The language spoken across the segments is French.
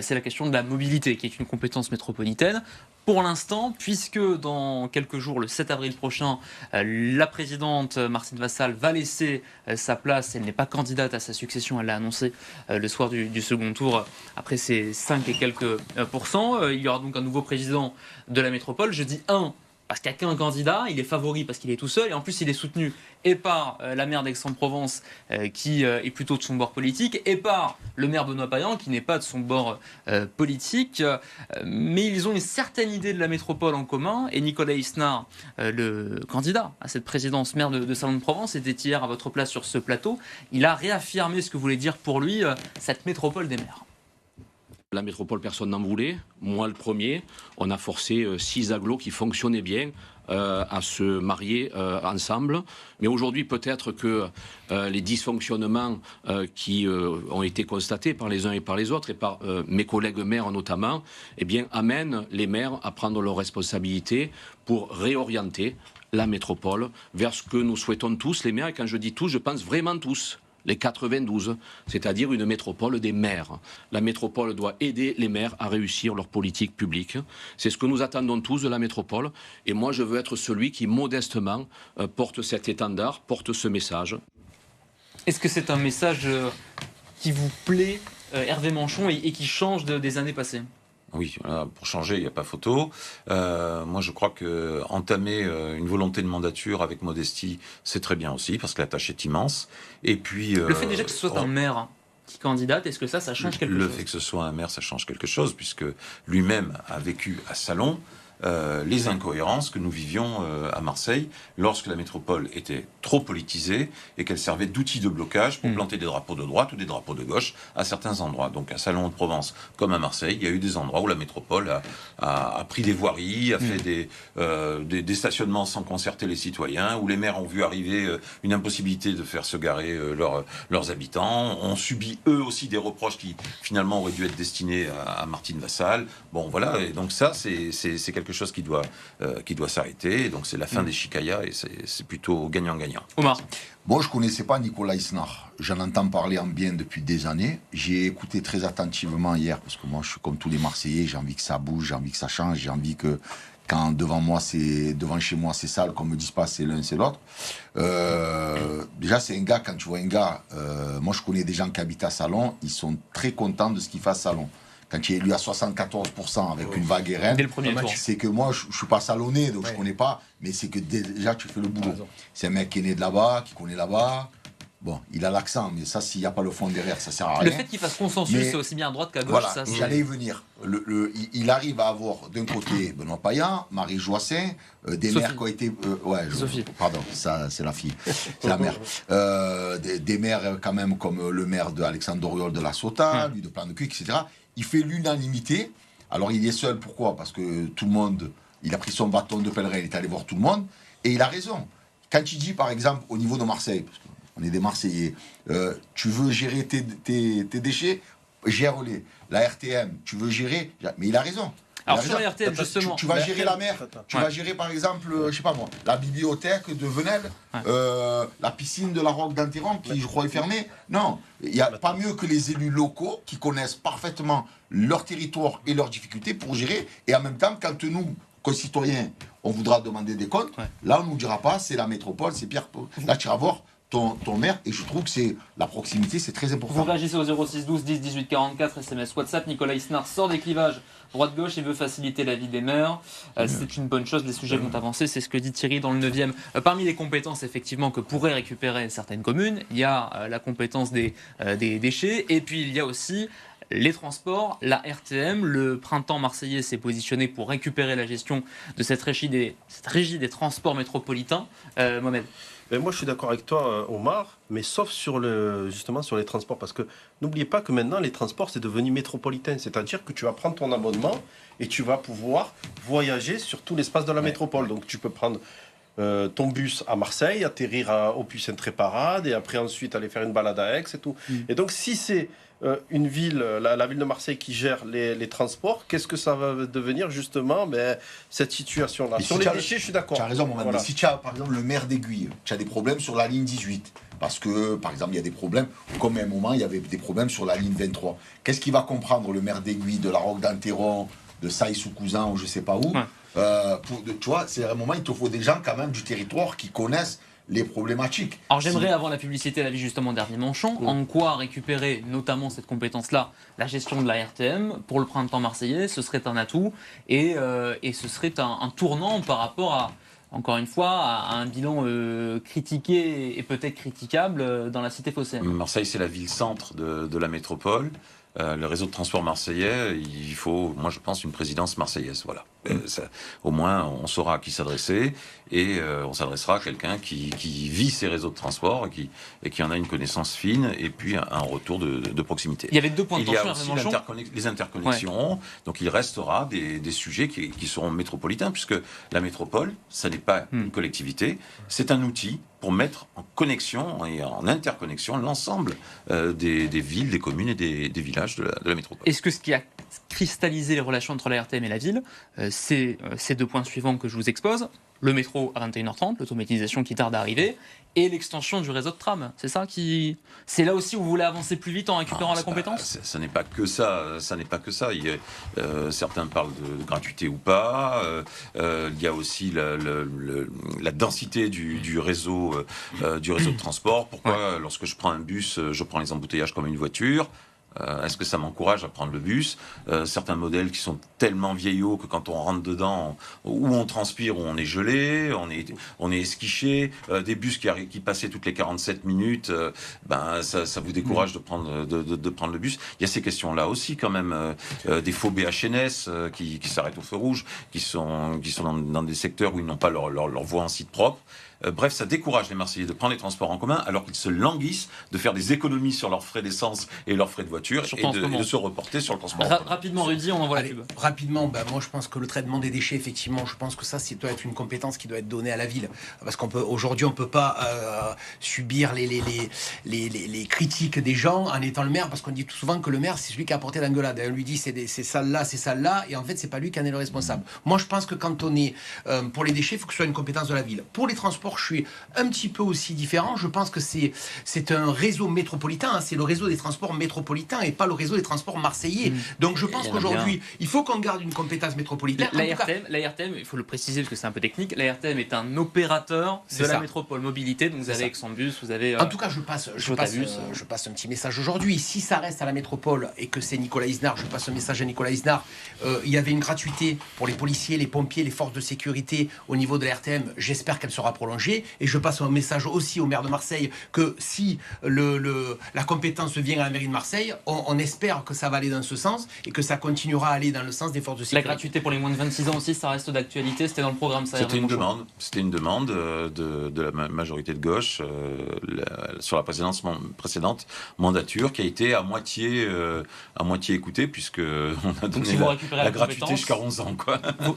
c'est la question de la mobilité, qui est une compétence métropolitaine. Pour l'instant, puisque dans quelques jours, le 7 avril prochain, la présidente Martine Vassal va laisser sa place. Elle n'est pas candidate à sa succession, elle l'a annoncé le soir du second tour, après ses 5 et quelques pourcents. Il y aura donc un nouveau président de la métropole. Je dis parce qu'il n'y a qu'un candidat, il est favori parce qu'il est tout seul, et en plus il est soutenu et par la maire d'Aix-en-Provence, qui est plutôt de son bord politique, et par le maire Benoît Payan, qui n'est pas de son bord politique. Mais ils ont une certaine idée de la métropole en commun, et Nicolas Isnard, le candidat à cette présidence maire de Salon de Provence, était hier à votre place sur ce plateau. Il a réaffirmé ce que voulait dire pour lui cette métropole des maires. La métropole, personne n'en voulait. Moi, le premier, on a forcé 6 agglos qui fonctionnaient bien à se marier ensemble. Mais aujourd'hui, peut-être que les dysfonctionnements qui ont été constatés par les uns et par les autres, et par mes collègues maires notamment, eh bien, amènent les maires à prendre leurs responsabilités pour réorienter la métropole vers ce que nous souhaitons tous, les maires. Et quand je dis tous, je pense vraiment tous. Les 92, c'est-à-dire une métropole des maires. La métropole doit aider les maires à réussir leur politique publique. C'est ce que nous attendons tous de la métropole. Et moi, je veux être celui qui, modestement, porte cet étendard, porte ce message. Est-ce que c'est un message qui vous plaît, Hervé Manchon, et qui change des années passées ? Oui, voilà, pour changer, il n'y a pas photo. Moi, je crois que entamer une volonté de mandature avec modestie, c'est très bien aussi, parce que la tâche est immense. Et puis, le fait déjà que ce soit un maire qui candidate, est-ce que ça change quelque chose ? Le fait que ce soit un maire, ça change quelque chose, puisque lui-même a vécu à Salon les incohérences que nous vivions à Marseille lorsque la métropole était trop politisée et qu'elle servait d'outil de blocage pour planter des drapeaux de droite ou des drapeaux de gauche à certains endroits. Donc à Salon de Provence comme à Marseille, il y a eu des endroits où la métropole a pris des voiries, a fait des stationnements sans concerter les citoyens, où les maires ont vu arriver une impossibilité de faire se garer leurs habitants, ont subi eux aussi des reproches qui finalement auraient dû être destinés à Martine Vassal. Bon voilà, et donc ça c'est quelque chose qui doit s'arrêter. Et donc c'est la fin des chicayas et c'est plutôt gagnant-gagnant. Omar. Bon, je ne connaissais pas Nicolas Isnard. J'en entends parler en bien depuis des années. J'ai écouté très attentivement hier, parce que moi, je suis comme tous les Marseillais, j'ai envie que ça bouge, j'ai envie que ça change, j'ai envie que quand devant chez moi, c'est sale, qu'on me dise pas c'est l'un, c'est l'autre. Déjà, c'est un gars, quand tu vois un gars, moi je connais des gens qui habitent à Salon, ils sont très contents de ce qu'il fait à Salon. Quand il est élu à 74% avec une vague RN, c'est que moi, je ne suis pas salonnais, donc je ne connais pas, mais c'est que déjà, tu fais le boulot. C'est un mec qui est né de là-bas, qui connaît là-bas. Bon, il a l'accent, mais ça, s'il n'y a pas le fond derrière, ça ne sert à rien. Le fait qu'il fasse consensus, c'est aussi bien à droite qu'à gauche. Voilà, ça, j'allais y venir. Il arrive à avoir d'un côté Benoît Payan, Marie Joissin, des Sophie. maires qui ont été... Sophie. Pardon, ça c'est la fille, c'est la mère. Des maires quand même comme le maire d'Alexandre Doriol de la Ciotat, lui de Plan de Cuc, etc. Il fait l'unanimité. Alors il est seul, pourquoi ? Parce que tout le monde, il a pris son bâton de pèlerin, il est allé voir tout le monde, et il a raison. Quand il dit par exemple au niveau de Marseille, parce qu'on est des Marseillais, tu veux gérer tes déchets, gère-les. La RTM, tu veux gérer, mais il a raison. Alors sur la RTM, justement, tu vas gérer la mer, tu vas gérer par exemple, je sais pas moi, la bibliothèque de Venelle, la piscine de la Roque d'Anteron qui je crois est fermée. Non, il n'y a pas mieux que les élus locaux qui connaissent parfaitement leur territoire et leurs difficultés pour gérer. Et en même temps, quand nous, concitoyens, on voudra demander des comptes, là on ne nous dira pas c'est la métropole, c'est Pierre. Là tu vas voir ton maire, et je trouve que c'est la proximité, c'est très important. Vous réagissez au 06 12 10 18 44 SMS WhatsApp. Nicolas Isnard sort des clivages droite-gauche et veut faciliter la vie des maires. C'est une bonne chose, les sujets vont avancer, c'est ce que dit Thierry dans le 9e. Parmi les compétences effectivement que pourraient récupérer certaines communes, il y a la compétence des déchets, et puis il y a aussi les transports, la RTM. Le printemps marseillais s'est positionné pour récupérer la gestion de cette régie des transports métropolitains. Mohamed. Ben moi, je suis d'accord avec toi, Omar, mais sauf justement sur les transports, parce que n'oubliez pas que maintenant, les transports, c'est devenu métropolitain. C'est-à-dire que tu vas prendre ton abonnement et tu vas pouvoir voyager sur tout l'espace de la métropole. Donc, tu peux prendre ton bus à Marseille, atterrir au Puy-Saint-Tréparade et après ensuite aller faire une balade à Aix et tout. Et donc, si c'est une ville, la ville de Marseille qui gère les transports, qu'est-ce que ça va devenir justement cette situation-là? Sur les déchets, je suis d'accord. Tu as raison, Mohamed. Voilà. Mais si tu as par exemple le maire d'Aiguille, tu as des problèmes sur la ligne 18. Parce que, par exemple, il y a des problèmes, comme à un moment, il y avait des problèmes sur la ligne 23. Qu'est-ce qui va comprendre le maire d'Aiguille, de la Roque d'Anteron, de Saï-sous-Cousin ou je sais pas où? Tu vois, c'est à un moment, il te faut des gens quand même du territoire qui connaissent les problématiques. Alors j'aimerais, avant la publicité, l'avis justement d'Hervé Manchon, en quoi récupérer notamment cette compétence-là, la gestion de la RTM, pour le printemps marseillais, ce serait un atout et ce serait un tournant par rapport à, encore une fois, à un bilan critiqué et peut-être critiquable dans la cité phocéenne. Marseille, c'est la ville-centre de la métropole. Le réseau de transport marseillais, il faut, moi je pense, une présidence marseillaise. Voilà. Au moins, on saura à qui s'adresser et on s'adressera à quelqu'un qui vit ces réseaux de transport et qui en a une connaissance fine et puis un retour de proximité. Il y avait 2 points de tension. Il y a aussi les interconnexions. Donc il restera des sujets qui seront métropolitains puisque la métropole, ça n'est pas une collectivité, c'est un outil pour mettre en connexion et en interconnexion l'ensemble des villes, des communes et des villages de la métropole. Est-ce que ce qui a cristallisé les relations entre la RTM et la ville, c'est ces 2 points suivants que je vous expose, le métro à 21h30, l'automatisation qui tarde à arriver, et l'extension du réseau de tram. C'est ça qui... C'est là aussi où vous voulez avancer plus vite en récupérant la compétence ? Ça n'est pas que ça. Ça n'est pas que ça. Certains parlent de gratuité ou pas. Il y a aussi la densité du réseau de transport. Pourquoi, lorsque je prends un bus, je prends les embouteillages comme une voiture ? Est-ce que ça m'encourage à prendre le bus ? Certains modèles qui sont tellement vieillots que quand on rentre dedans, où on transpire, où on est gelé, on est esquiché. Des bus qui passaient toutes les 47 minutes, ça vous décourage de prendre le bus. Il y a ces questions-là aussi quand même. Des faux BHNS qui s'arrêtent au feu rouge, qui sont dans des secteurs où ils n'ont pas leur voie en site propre. Bref, ça décourage les Marseillais de prendre les transports en commun alors qu'ils se languissent de faire des économies sur leurs frais d'essence et leurs frais de voiture et de se reporter sur le transport. Rapidement, Rudy, on envoie la pub. Rapidement, moi je pense que le traitement des déchets, effectivement, je pense que ça doit être une compétence qui doit être donnée à la ville. Parce qu'aujourd'hui, on ne peut pas subir les critiques des gens en étant le maire, parce qu'on dit tout souvent que le maire, c'est celui qui a apporté l'engueulade. On lui dit c'est ça-là, et en fait, c'est pas lui qui en est le responsable. Moi, je pense que quand on est pour les déchets, il faut que ce soit une compétence de la ville. Pour les transports, je suis un petit peu aussi différent. Je pense que c'est un réseau métropolitain, c'est le réseau des transports métropolitains et pas le réseau des transports marseillais. Donc je pense qu'aujourd'hui, il faut qu'on garde une compétence métropolitaine. La RTM, il faut le préciser parce que c'est un peu technique, la RTM est un opérateur de la métropole mobilité, donc vous avez Exambus, vous avez... En tout cas, je passe un petit message aujourd'hui. Si ça reste à la métropole et que c'est Nicolas Isnard, je passe un message à Nicolas Isnard. Il y avait une gratuité pour les policiers, les pompiers, les forces de sécurité au niveau de la RTM. J'espère qu'elle sera prolongée. Et je passe un message aussi au maire de Marseille que si la compétence vient à la mairie de Marseille, on espère que ça va aller dans ce sens et que ça continuera à aller dans le sens des forces de sécurité. La gratuité pour les moins de 26 ans aussi, ça reste d'actualité, c'était dans le programme. C'était une demande de la majorité de gauche sur la précédente mandature qui a été à moitié écoutée puisque on a donné la gratuité jusqu'à 11 ans.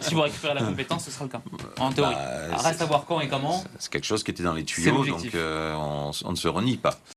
Si vous récupérez la compétence, ce sera le cas, en théorie. Reste à voir quand et comment. C'est quelque chose qui était dans les tuyaux, donc on ne se renie pas.